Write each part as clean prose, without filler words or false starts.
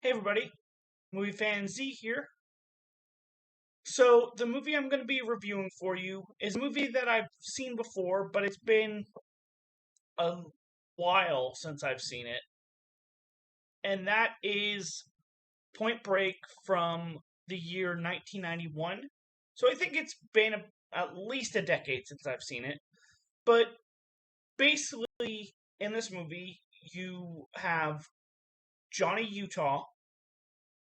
Hey everybody, movie fan Z here. So the movie I'm going to be reviewing for you is a movie that I've seen before, but it's been a while since I've seen it, and that is Point Break from the year 1991. So I think it's been at least a decade since I've seen it. But basically, in this movie, you have Johnny Utah,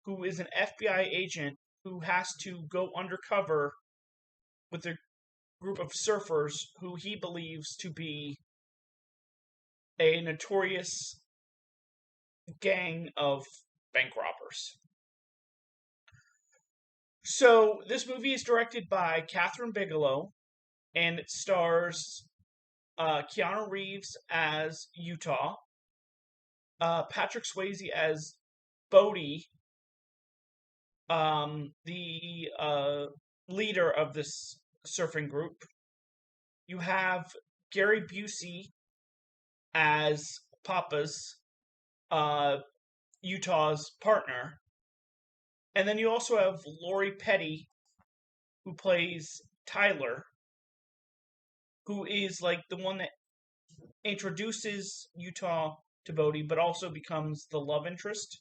who is an FBI agent who has to go undercover with a group of surfers who he believes to be a notorious gang of bank robbers. So, this movie is directed by Catherine Bigelow, and it stars Keanu Reeves as Utah, Patrick Swayze as Bodie, the leader of this surfing group. You have Gary Busey as Papa's, Utah's partner. And then you also have Lori Petty, who plays Tyler, who is like the one that introduces Utah to Bodhi, but also becomes the love interest.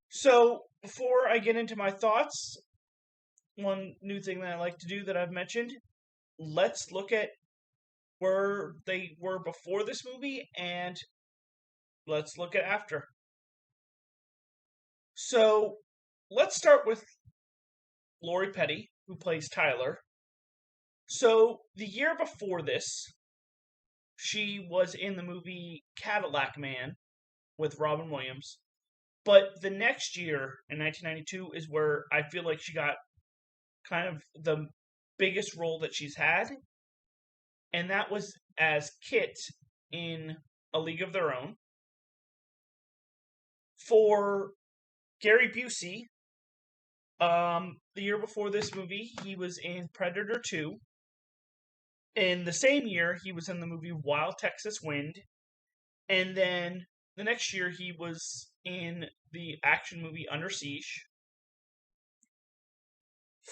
So, before I get into my thoughts, one new thing that I like to do that I've mentioned, let's look at where they were before this movie and let's look at after. So, let's start with Lori Petty, who plays Tyler. So, the year before this, she was in the movie Cadillac Man with Robin Williams. But the next year, in 1992, is where I feel like she got kind of the biggest role that she's had. And that was as Kit in A League of Their Own. For Gary Busey, the year before this movie, he was in Predator 2. In the same year, he was in the movie Wild Texas Wind. And then the next year, he was in the action movie Under Siege.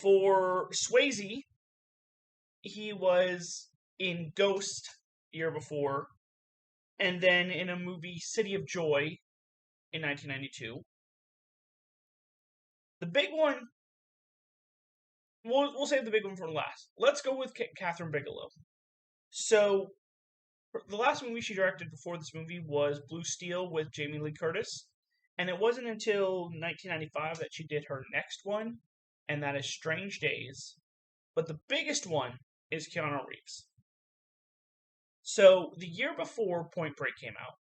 For Swayze, he was in Ghost the year before, and then in a movie City of Joy in 1992. The big one, we'll save the big one for last. Let's go with Catherine Bigelow. So, the last movie she directed before this movie was Blue Steel with Jamie Lee Curtis, and it wasn't until 1995 that she did her next one, and that is Strange Days. But the biggest one is Keanu Reeves. So, the year before Point Break came out,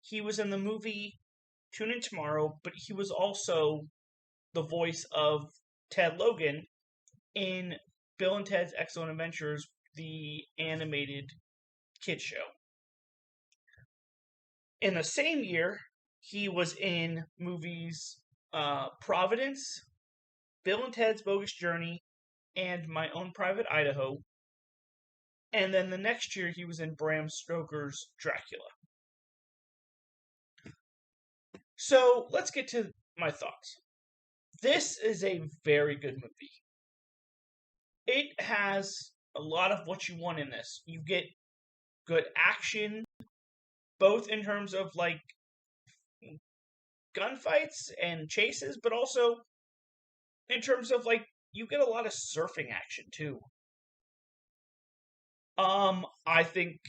he was in the movie Tune In Tomorrow, but he was also the voice of Ted Logan in Bill and Ted's Excellent Adventures, the animated kid show. In the same year, he was in movies Providence, Bill and Ted's Bogus Journey, and My Own Private Idaho. And then the next year, he was in Bram Stoker's Dracula. So, let's get to my thoughts. This is a very good movie. It has a lot of what you want in this. You get good action, both in terms of like gunfights and chases, but also in terms of like you get a lot of surfing action too. I think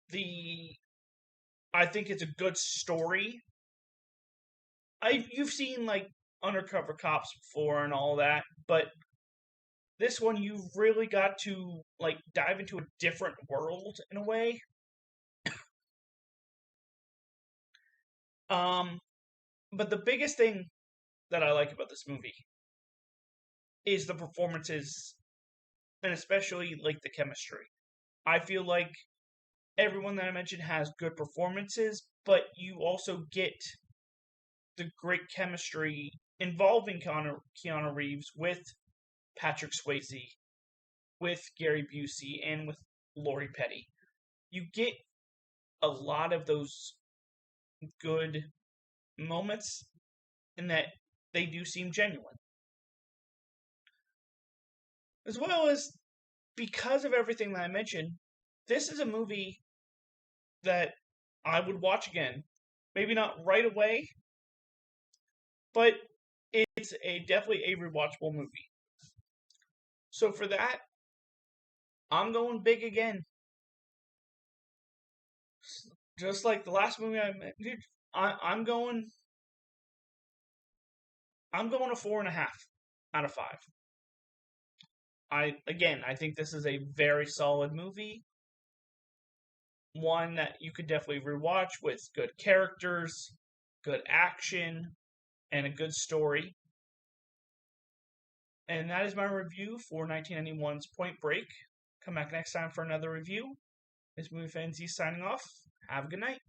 the I think it's a good story. You've seen like Undercover Cops before and all that, but this one you really got to like dive into a different world in a way. But the biggest thing that I like about this movie is the performances and especially like the chemistry. I feel like everyone that I mentioned has good performances, but you also get the great chemistry involving Keanu Reeves with Patrick Swayze, with Gary Busey, and with Lori Petty. You get a lot of those good moments and that they do seem genuine. As well as because of everything that I mentioned, this is a movie that I would watch again. Maybe not right away, but it's definitely a rewatchable movie. So for that, I'm going big again. Just like the last movie I mentioned, I'm going. I'm going a 4.5 out of 5. I think this is a very solid movie. One that you could definitely rewatch with good characters, good action, and a good story. And that is my review for 1991's Point Break. Come back next time for another review. This movie fan Z signing off. Have a good night.